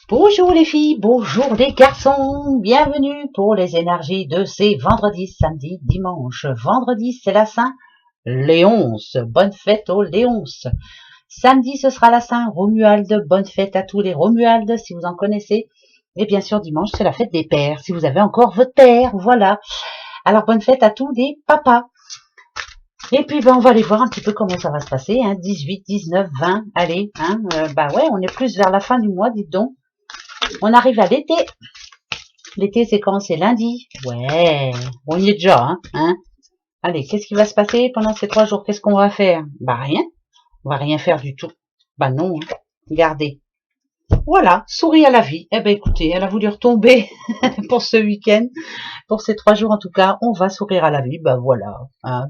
Bonjour les filles, bonjour les garçons, bienvenue pour les énergies de ces vendredis, samedis, dimanches. Vendredi, c'est la Saint-Léonce, bonne fête aux Léonces. Samedi, ce sera la Saint-Romuald, bonne fête à tous les Romualdes, si vous en connaissez. Et bien sûr, dimanche, c'est la fête des pères, si vous avez encore votre père, voilà. Alors, bonne fête à tous les papas. Et puis, on va aller voir un petit peu comment ça va se passer, 18, 19, 20, allez, ouais, on est plus vers la fin du mois, dites donc. On arrive à l'été. L'été, c'est quand? C'est lundi. Ouais, on y est déjà, Allez, qu'est-ce qui va se passer pendant ces 3 jours? Qu'est-ce qu'on va faire? Bah rien. On va rien faire du tout. Bah non, Regardez. Voilà, souris à la vie. Eh ben écoutez, elle a voulu retomber pour ce week-end. Pour ces 3 jours en tout cas, on va sourire à la vie. Bah voilà,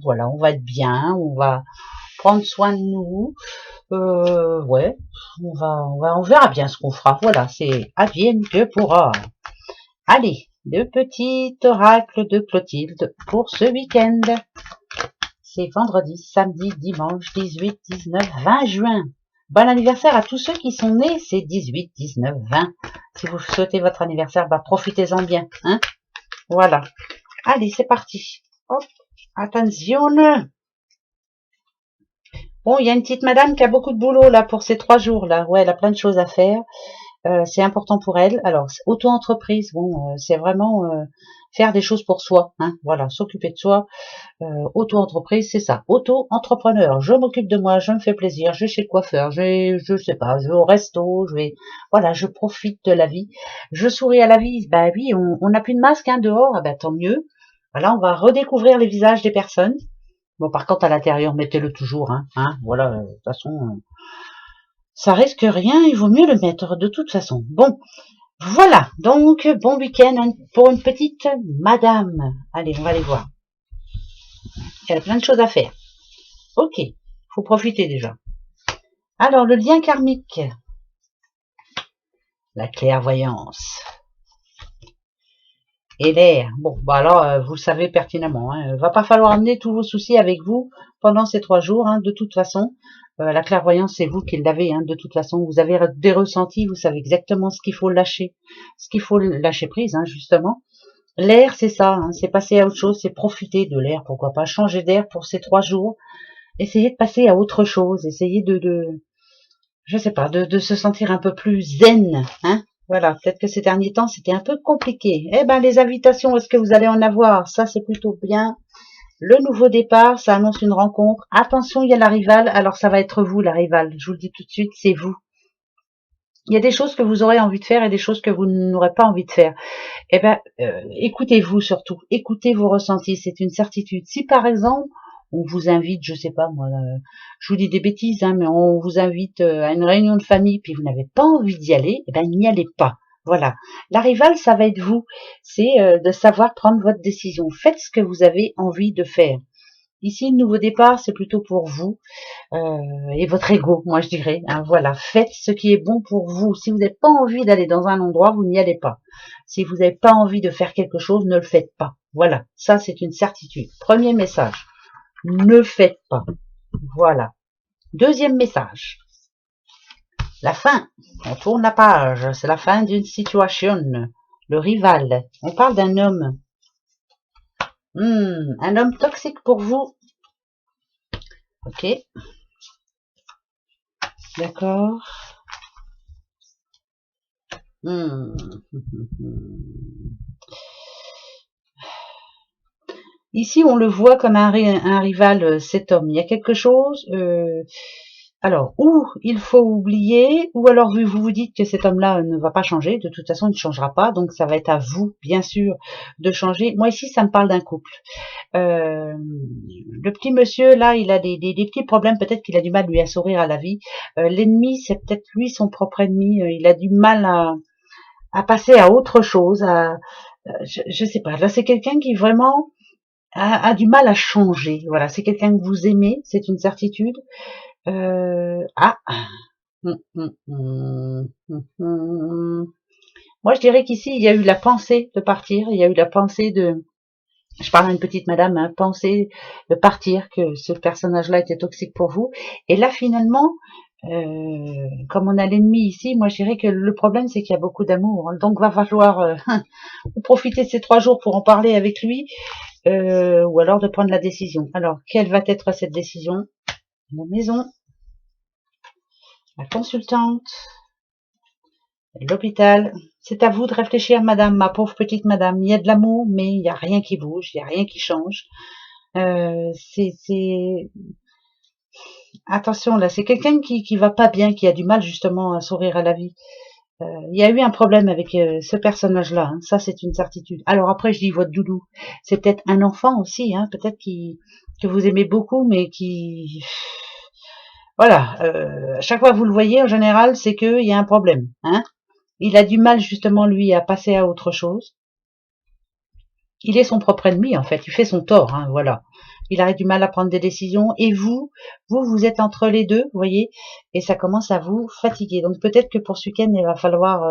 voilà, on va être bien, on va prendre soin de nous. Ouais, on verra bien ce qu'on fera. Voilà, c'est advienne que pourra. Allez, le petit oracle de Clotilde pour ce week-end. C'est vendredi, samedi, dimanche, 18, 19, 20 juin. Bon anniversaire à tous ceux qui sont nés ces 18, 19, 20. Si vous souhaitez votre anniversaire, profitez-en bien. Voilà. Allez, c'est parti. Hop, attention. Bon, il y a une petite madame qui a beaucoup de boulot là pour ces 3 jours là. Ouais, elle a plein de choses à faire. C'est important pour elle. Alors, auto-entreprise, c'est vraiment faire des choses pour soi. Voilà, s'occuper de soi. Auto-entreprise, c'est ça. Auto-entrepreneur. Je m'occupe de moi, je me fais plaisir. Je vais chez le coiffeur, je sais pas, je vais au resto, voilà, je profite de la vie. Je souris à la vie. Bah oui, on n'a plus de masque dehors. Tant mieux. Voilà, on va redécouvrir les visages des personnes. Bon, par contre, à l'intérieur, mettez-le toujours. Voilà, de toute façon. Ça risque rien, il vaut mieux le mettre de toute façon. Bon, voilà, donc bon week-end pour une petite madame. Allez, on va aller voir. Il y a plein de choses à faire. Ok, faut profiter déjà. Alors, le lien karmique. La clairvoyance. Et l'air. Bon, alors, vous le savez pertinemment. Va pas falloir amener tous vos soucis avec vous pendant ces 3 jours, de toute façon. La clairvoyance, c'est vous qui l'avez, de toute façon. Vous avez des ressentis, vous savez exactement ce qu'il faut lâcher. Ce qu'il faut lâcher prise, justement. L'air, c'est ça, c'est passer à autre chose, c'est profiter de l'air, pourquoi pas. Changer d'air pour ces 3 jours. Essayez de passer à autre chose. Essayez je sais pas, de se sentir un peu plus zen, Voilà, peut-être que ces derniers temps, c'était un peu compliqué. Les invitations, est-ce que vous allez en avoir? Ça, c'est plutôt bien. Le nouveau départ, ça annonce une rencontre. Attention, il y a la rivale. Alors, ça va être vous, la rivale. Je vous le dis tout de suite, c'est vous. Il y a des choses que vous aurez envie de faire et des choses que vous n'aurez pas envie de faire. Écoutez-vous surtout. Écoutez vos ressentis. C'est une certitude. Si, par exemple, on vous invite, je sais pas moi, je vous dis des bêtises, mais on vous invite à une réunion de famille, puis vous n'avez pas envie d'y aller, n'y allez pas. Voilà. La rivale, ça va être vous. C'est de savoir prendre votre décision. Faites ce que vous avez envie de faire. Ici, le nouveau départ, c'est plutôt pour vous et votre ego, moi je dirais. Voilà, faites ce qui est bon pour vous. Si vous n'avez pas envie d'aller dans un endroit, vous n'y allez pas. Si vous n'avez pas envie de faire quelque chose, ne le faites pas. Voilà, ça c'est une certitude. Premier message, ne faites pas. Voilà. Deuxième message, la fin. On tourne la page, c'est la fin d'une situation. Le rival, on parle d'un homme. Un homme toxique pour vous. Ok. D'accord. Ici, on le voit comme un rival, cet homme. Il y a quelque chose... alors, ou il faut oublier, ou alors vous vous dites que cet homme-là ne va pas changer. De toute façon, il ne changera pas. Donc, ça va être à vous, bien sûr, de changer. Moi, ici, ça me parle d'un couple. Le petit monsieur, là, il a des petits problèmes. Peut-être qu'il a du mal, lui, à sourire à la vie. L'ennemi, c'est peut-être lui, son propre ennemi. Il a du mal à passer à autre chose. Je sais pas. Là, c'est quelqu'un qui vraiment a du mal à changer. Voilà, c'est quelqu'un que vous aimez, c'est une certitude. Moi, je dirais qu'ici, il y a eu la pensée de partir. Il y a eu la pensée de... Je parle à une petite madame, pensée de partir, que ce personnage-là était toxique pour vous. Et là, finalement, Comme on a l'ennemi ici, moi je dirais que le problème c'est qu'il y a beaucoup d'amour. Donc va falloir profiter de ces 3 jours pour en parler avec lui, ou alors de prendre la décision. Alors, quelle va être cette décision? La maison, la consultante, l'hôpital. C'est à vous de réfléchir, madame, ma pauvre petite madame. Il y a de l'amour, mais il n'y a rien qui bouge, il n'y a rien qui change. Attention, là, c'est quelqu'un qui va pas bien, qui a du mal justement à sourire à la vie. Il y a eu un problème avec ce personnage-là, hein. Ça c'est une certitude. Alors après, je dis votre doudou, c'est peut-être un enfant aussi, hein, peut-être que vous aimez beaucoup, mais qui... Voilà, à chaque fois que vous le voyez, en général, c'est qu'il y a un problème, hein. Il a du mal justement, lui, à passer à autre chose. Il est son propre ennemi, en fait. Il fait son tort, hein, voilà. Il a du mal à prendre des décisions. Et vous êtes entre les deux, vous voyez, et ça commence à vous fatiguer. Donc peut-être que pour ce week-end, il va falloir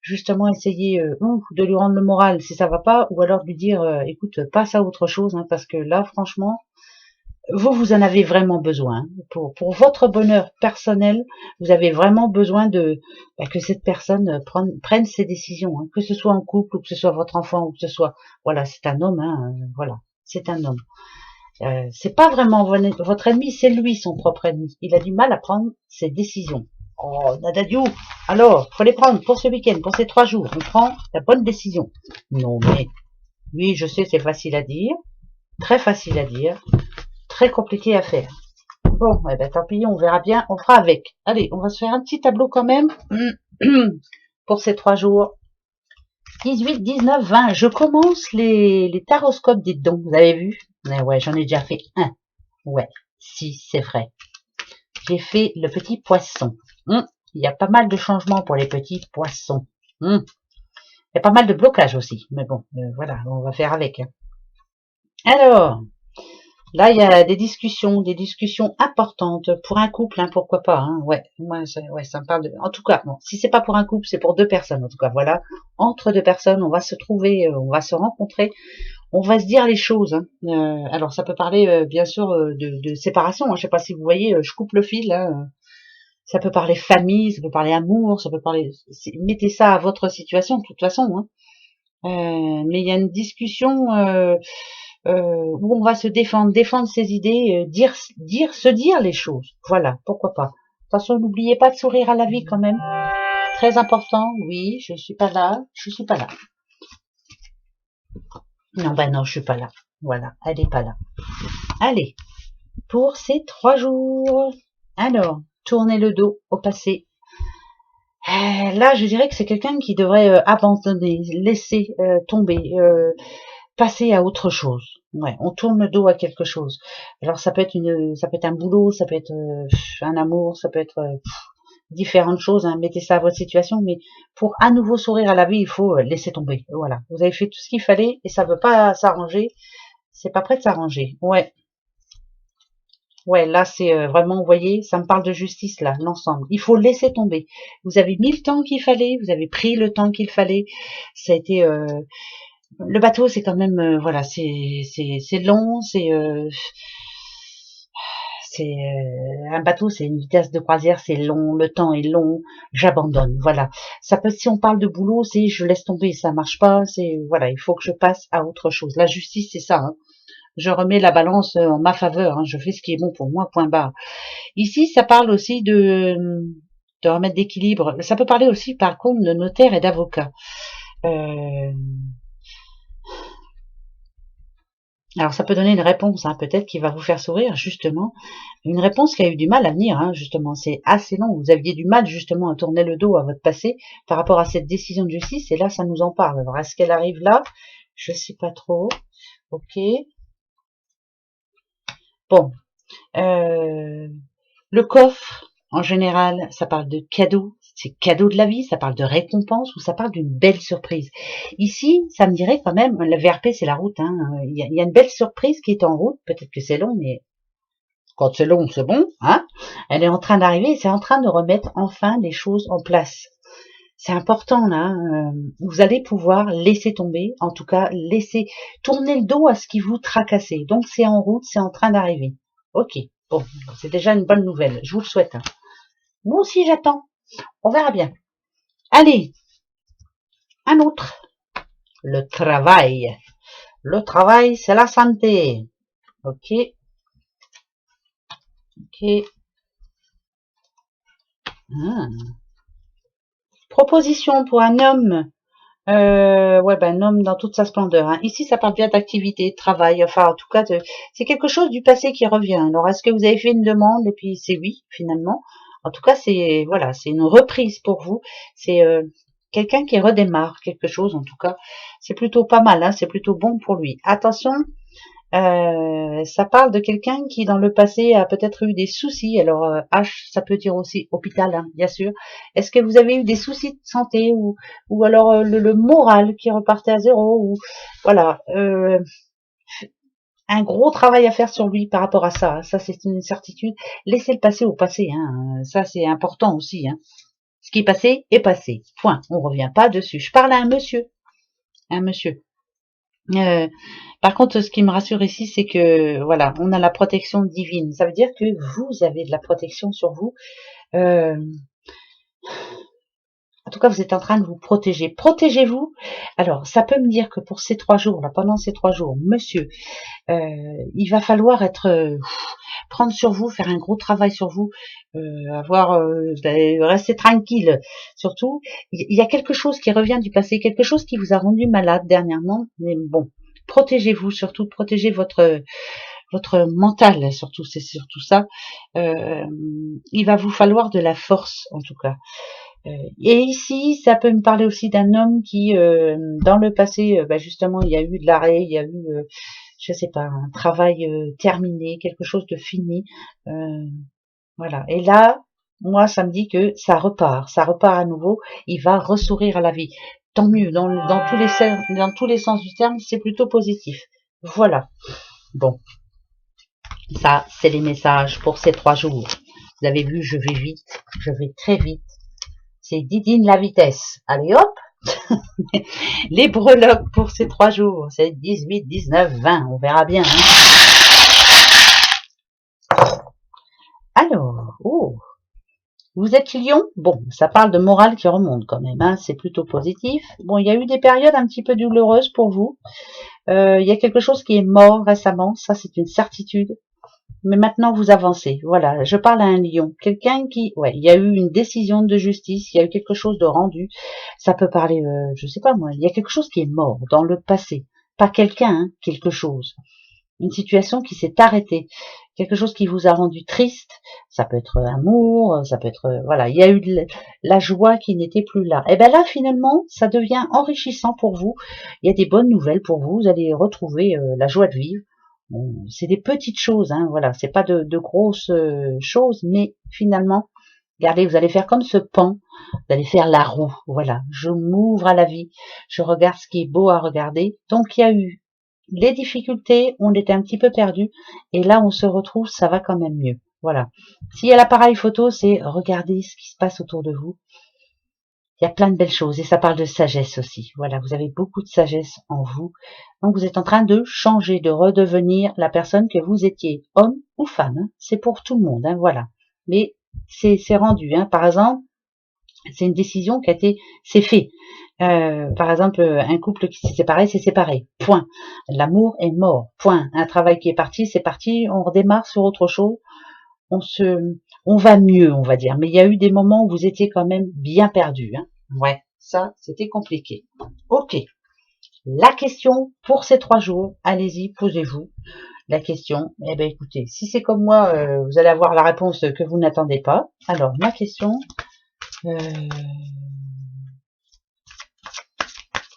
justement essayer ou de lui rendre le moral si ça va pas, ou alors de lui dire, écoute, passe à autre chose, hein, parce que là, franchement, vous en avez vraiment besoin. Pour votre bonheur personnel, vous avez vraiment besoin de que cette personne prenne ses décisions, hein, que ce soit en couple, ou que ce soit votre enfant, ou que ce soit... Voilà, c'est un homme, hein, voilà, c'est un homme. C'est pas vraiment votre ennemi, c'est lui son propre ennemi. Il a du mal à prendre ses décisions. Oh, Nadadiou, alors, faut les prendre pour ce week-end, pour ces 3 jours. On prend la bonne décision. Non, mais, oui, je sais, c'est facile à dire, très facile à dire, très compliqué à faire. Bon, eh ben, tant pis, on verra bien, on fera avec. Allez, on va se faire un petit tableau quand même, pour ces 3 jours. 18, 19, 20. Je commence les taroscopes, dites donc, vous avez vu? Ouais, j'en ai déjà fait un. Ouais, si, c'est vrai. J'ai fait le petit poisson. Il y a pas mal de changements pour les petits poissons. Il y a pas mal de blocages aussi. Mais bon, voilà, on va faire avec. Hein. Alors, là, il y a des discussions importantes pour un couple, hein, pourquoi pas. Hein, ouais, moi, ouais, ça me parle de... En tout cas, bon, si c'est pas pour un couple, c'est pour 2 personnes. En tout cas, voilà, entre 2 personnes, on va se trouver, on va se rencontrer, on va se dire les choses. Hein. Alors, ça peut parler, bien sûr, de séparation. Hein, je sais pas si vous voyez, je coupe le fil. Hein, ça peut parler famille, ça peut parler amour, ça peut parler... Mettez ça à votre situation, de toute façon. Hein. Mais il y a une discussion où on va se défendre ses idées, se dire les choses. Voilà, pourquoi pas. Attention, n'oubliez pas de sourire à la vie quand même. Très important. Oui, je suis pas là. Je suis pas là. Non, ben non, je suis pas là. Voilà, elle est pas là. Allez, pour ces 3 jours. Alors, tournez le dos au passé. Là, je dirais que c'est quelqu'un qui devrait abandonner, laisser tomber, passer à autre chose. Ouais, on tourne le dos à quelque chose. Alors ça peut être un boulot, ça peut être un amour, ça peut être différentes choses. Hein, mettez ça à votre situation, mais pour à nouveau sourire à la vie, il faut laisser tomber. Voilà, vous avez fait tout ce qu'il fallait et ça veut pas s'arranger. C'est pas prêt de s'arranger. Ouais. Ouais, là c'est vraiment, vous voyez, ça me parle de justice là, l'ensemble. Il faut laisser tomber. Vous avez mis le temps qu'il fallait, vous avez pris le temps qu'il fallait. Ça a été le bateau, c'est quand même voilà, c'est long, c'est un bateau, c'est une vitesse de croisière, c'est long, le temps est long, j'abandonne. Voilà. Ça peut, si on parle de boulot, c'est je laisse tomber, ça marche pas, c'est voilà, il faut que je passe à autre chose. La justice, c'est ça. Hein. Je remets la balance en ma faveur, hein, je fais ce qui est bon pour moi, point barre. Ici, ça parle aussi de remettre d'équilibre. Ça peut parler aussi, par contre, de notaire et d'avocat. Alors, ça peut donner une réponse, hein, peut-être qui va vous faire sourire, justement. Une réponse qui a eu du mal à venir, hein, justement. C'est assez long. Vous aviez du mal, justement, à tourner le dos à votre passé par rapport à cette décision de justice, et là, ça nous en parle. Alors, est-ce qu'elle arrive là? Je sais pas trop. Ok. Bon. Le coffre, en général, ça parle de cadeaux, c'est cadeau de la vie, ça parle de récompense ou ça parle d'une belle surprise. Ici, ça me dirait quand même, le VRP c'est la route, hein, il y a une belle surprise qui est en route, peut-être que c'est long, mais quand c'est long, c'est bon, hein. Elle est en train d'arriver et c'est en train de remettre enfin les choses en place. C'est important là, vous allez pouvoir laisser tomber, en tout cas laisser tourner le dos à ce qui vous tracassait. Donc c'est en route, c'est en train d'arriver. Ok, bon, c'est déjà une bonne nouvelle, je vous le souhaite. Hein. Moi aussi, j'attends. On verra bien. Allez, un autre. Le travail. Le travail, c'est la santé. Ok. Ok. Proposition pour un homme. Ouais, ben, un homme dans toute sa splendeur. Hein. Ici, ça parle bien d'activité, de travail. Enfin, en tout cas, c'est quelque chose du passé qui revient. Alors, est-ce que vous avez fait une demande et puis c'est oui, finalement. En tout cas, c'est voilà, c'est une reprise pour vous. C'est quelqu'un qui redémarre quelque chose. En tout cas, c'est plutôt pas mal. Hein, c'est plutôt bon pour lui. Attention. Ça parle de quelqu'un qui dans le passé a peut-être eu des soucis. Alors H, ça peut dire aussi hôpital, hein, bien sûr. Est-ce que vous avez eu des soucis de santé ou alors le moral qui repartait à zéro ou voilà un gros travail à faire sur lui par rapport à ça. Ça c'est une certitude. Laissez le passé au passé. Hein. Ça c'est important aussi. Hein. Ce qui est passé est passé. Point. On revient pas dessus. Je parle à un monsieur. Un monsieur. Par contre, ce qui me rassure ici, c'est que voilà, on a la protection divine. Ça veut dire que vous avez de la protection sur vous. Euh, en tout cas, vous êtes en train de vous protéger. Protégez-vous. Alors, ça peut me dire que pour ces 3 jours, là, pendant ces 3 jours, monsieur, il va falloir être prendre sur vous, faire un gros travail sur vous, rester tranquille. Surtout, il y a quelque chose qui revient du passé, quelque chose qui vous a rendu malade dernièrement. Mais bon, protégez-vous, surtout protégez votre mental, surtout c'est surtout ça. Il va vous falloir de la force en tout cas. Et ici, ça peut me parler aussi d'un homme qui, dans le passé, justement, il y a eu de l'arrêt, il y a eu, je sais pas, un travail terminé, quelque chose de fini. Voilà. Et là, moi, ça me dit que ça repart à nouveau. Il va ressourire à la vie. Tant mieux. Dans tous les sens du terme, c'est plutôt positif. Voilà. Bon. Ça, c'est les messages pour ces 3 jours. Vous avez vu, je vais vite, je vais très vite. C'est Didine la vitesse. Allez hop. Les breloques pour ces 3 jours, c'est 18, 19, 20. On verra bien. Hein. Alors, vous êtes lion. Bon, ça parle de morale qui remonte quand même. Hein, c'est plutôt positif. Bon, il y a eu des périodes un petit peu douloureuses pour vous. Il y a quelque chose qui est mort récemment. Ça, c'est une certitude. Mais maintenant, vous avancez. Voilà, je parle à un lion. Quelqu'un qui... Ouais, il y a eu une décision de justice, il y a eu quelque chose de rendu. Ça peut parler, je sais pas moi, il y a quelque chose qui est mort dans le passé. Pas quelqu'un, hein, quelque chose. Une situation qui s'est arrêtée. Quelque chose qui vous a rendu triste. Ça peut être amour, ça peut être... voilà, il y a eu la joie qui n'était plus là. Et ben là, finalement, ça devient enrichissant pour vous. Il y a des bonnes nouvelles pour vous. Vous allez retrouver la joie de vivre. Bon, c'est des petites choses, hein, voilà, c'est pas de grosses choses, mais finalement, regardez, vous allez faire comme ce pan, vous allez faire la roue, voilà, je m'ouvre à la vie, je regarde ce qui est beau à regarder. Donc il y a eu les difficultés, on était un petit peu perdu, et là on se retrouve, ça va quand même mieux, voilà. S'il y a l'appareil photo, c'est regarder ce qui se passe autour de vous. Il y a plein de belles choses et ça parle de sagesse aussi. Voilà, vous avez beaucoup de sagesse en vous. Donc vous êtes en train de changer, de redevenir la personne que vous étiez, homme ou femme. Hein. C'est pour tout le monde, hein, voilà. Mais c'est rendu. Hein. Par exemple, c'est une décision qui a été, c'est fait. Par exemple, un couple qui s'est séparé, c'est séparé. Point. L'amour est mort. Point. Un travail qui est parti, c'est parti. On redémarre sur autre chose. On va mieux, on va dire. Mais il y a eu des moments où vous étiez quand même bien perdu. Hein. Ouais, ça, c'était compliqué. Ok. La question pour ces 3 jours, allez-y, posez-vous la question. Eh ben, écoutez, si c'est comme moi, vous allez avoir la réponse que vous n'attendez pas. Alors, ma question.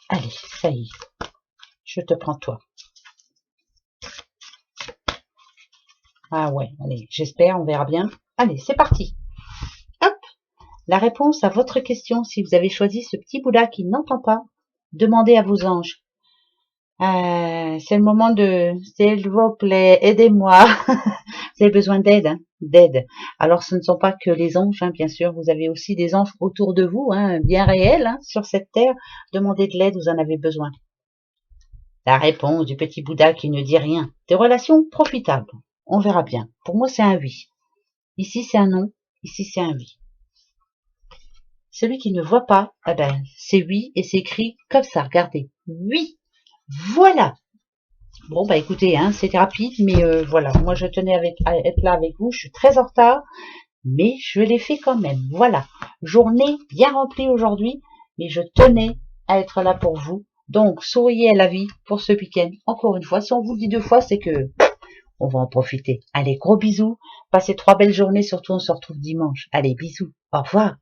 Allez, ça y est. Je te prends toi. Ah ouais, allez, j'espère, on verra bien. Allez, c'est parti. Hop. La réponse à votre question, si vous avez choisi ce petit Bouddha qui n'entend pas, demandez à vos anges. C'est le moment de, s'il vous plaît, aidez-moi. Vous avez besoin d'aide, hein, d'aide. Alors, ce ne sont pas que les anges, hein, bien sûr. Vous avez aussi des anges autour de vous, hein, bien réels, hein, sur cette terre. Demandez de l'aide, vous en avez besoin. La réponse du petit Bouddha qui ne dit rien. Des relations profitables. On verra bien. Pour moi, c'est un oui. Ici, c'est un non. Ici, c'est un oui. Celui qui ne voit pas, eh ben, c'est oui et c'est écrit comme ça, regardez. Oui, voilà. Bon, bah écoutez, hein, c'était rapide, mais voilà, moi je tenais à être là avec vous, je suis très en retard, mais je l'ai fait quand même. Voilà, journée bien remplie aujourd'hui, mais je tenais à être là pour vous. Donc, souriez à la vie pour ce week-end. Encore une fois, si on vous le dit 2 fois, c'est que on va en profiter. Allez, gros bisous, passez 3 belles journées, surtout on se retrouve dimanche. Allez, bisous, au revoir.